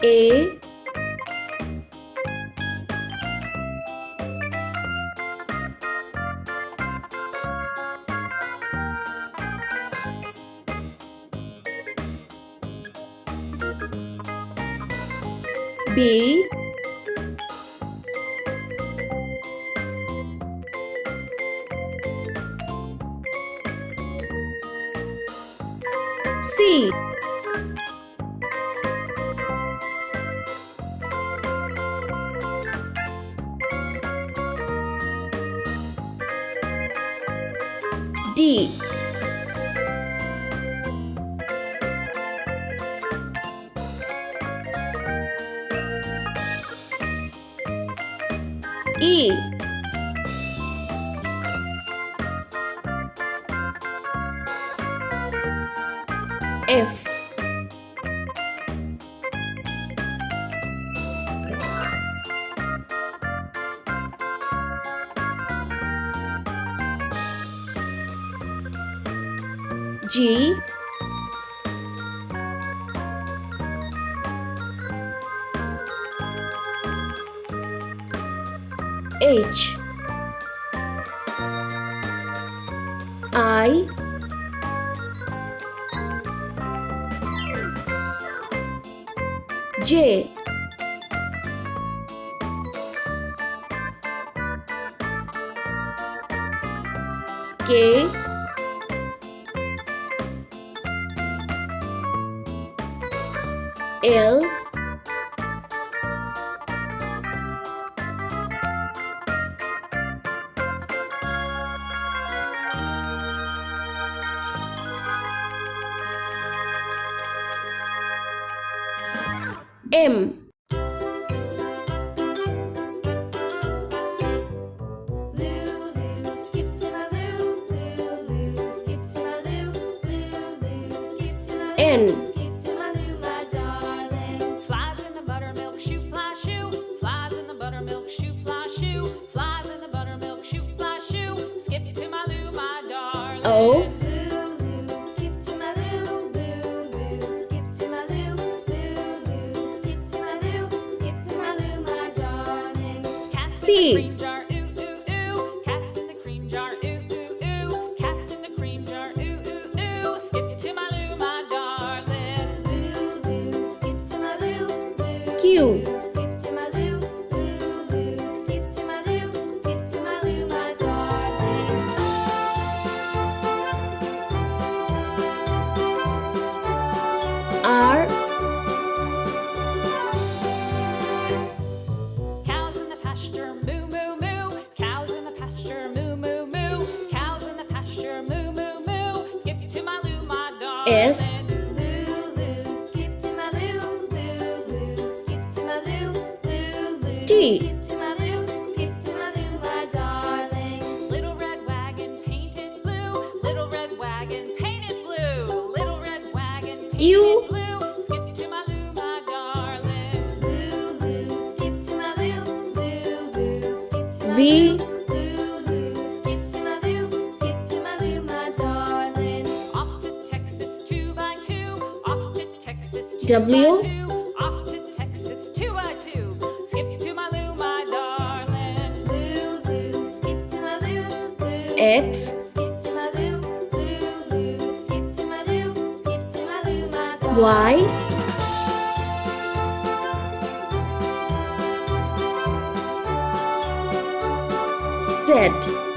A, B, C, D, E, F, G, H, I, J, K, L, M, N, Skip to my loo, my darling. Flies in the buttermilk shoe, fly shoe. Flies in the buttermilk shoe, fly shoe. Flies in the buttermilk shoe, fly shoe. Skip to my loo, my darling. O, Loo, loo, skip to my loo, loo, loo, skip to my loo, loo, loo, skip to my loo, skip to my loo, my darling. Cats in P. the cream jar, ooh, ooh, ooh. Cats in the cream jar, ooh, ooh, ooh. Cats in the cream jar, ooh, ooh, ooh. Skip to my loo, my darling. Loo, loo, skip to my loo, loo, Q, loo, skip to my loo, loo, loo, skip to my loo, skip to my loo, my darling. R, Cows in the pasture, moo, moo, moo. Cows in the pasture, moo, moo, moo. Cows in the pasture, moo, moo, moo. Skip to my loo, my darling. S. Loo, loo, skip to my loo, loo, loo, skip to my loo, loo, loo. T. Skip to my loo, skip to my loo, my darling. Little red wagon painted blue. Little red wagon painted blue. Little red wagon painted U. blue. Skip to my loo, my darling. Loo, loo, skip to my loo, loo, loo, skip to my V. loo, loo, skip to my loo, my darling. Off to Texas 2x2. Off to Texas 2x2. W. Off to Texas 2x2. Skip to my loo, my darling. Loo, loo, skip to my loo, loo, X. skip to my loo, loo, loo, skip to my loo, skip to my loo, my darling. Y, Z,